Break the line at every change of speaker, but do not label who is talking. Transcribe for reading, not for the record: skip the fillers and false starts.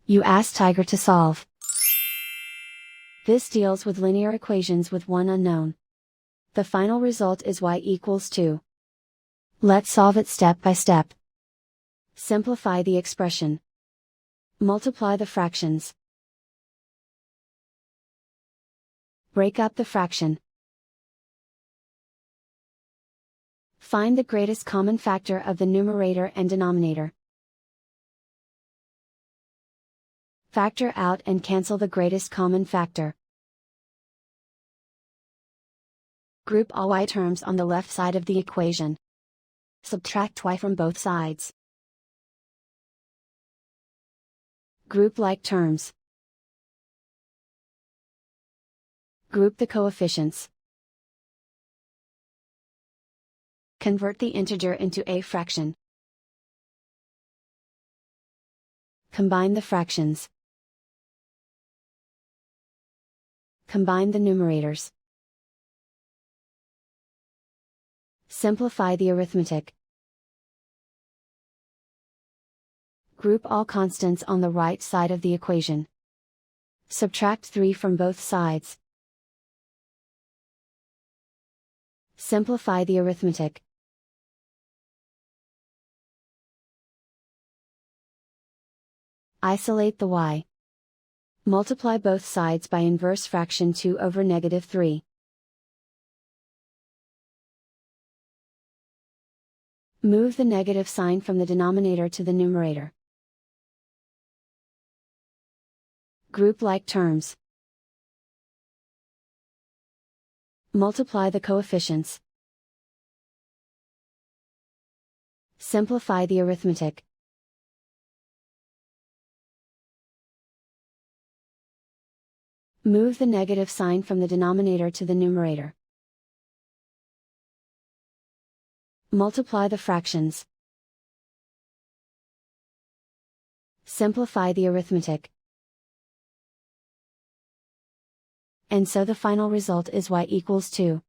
You ask Tiger to solve. This deals with linear equations with one unknown. The final result is y equals 2. Let's solve it step by step. Simplify the expression. Multiply the fractions. Break up the fraction. Find the greatest common factor of the numerator and denominator. Factor out and cancel the greatest common factor. Group all y terms on the left side of the equation. Subtract y from both sides. Group like terms. Group the coefficients. Convert the integer into a fraction. Combine the fractions. Combine the numerators. Simplify the arithmetic. Group all constants on the right side of the equation. Subtract 3 from both sides. Simplify the arithmetic. Isolate the y. Multiply both sides by inverse fraction 2 over -3. Move the negative sign from the denominator to the numerator. Group like terms. Multiply the coefficients. Simplify the arithmetic. Move the negative sign from the denominator to the numerator. Multiply the fractions. Simplify the arithmetic. And so the final result is y equals 2.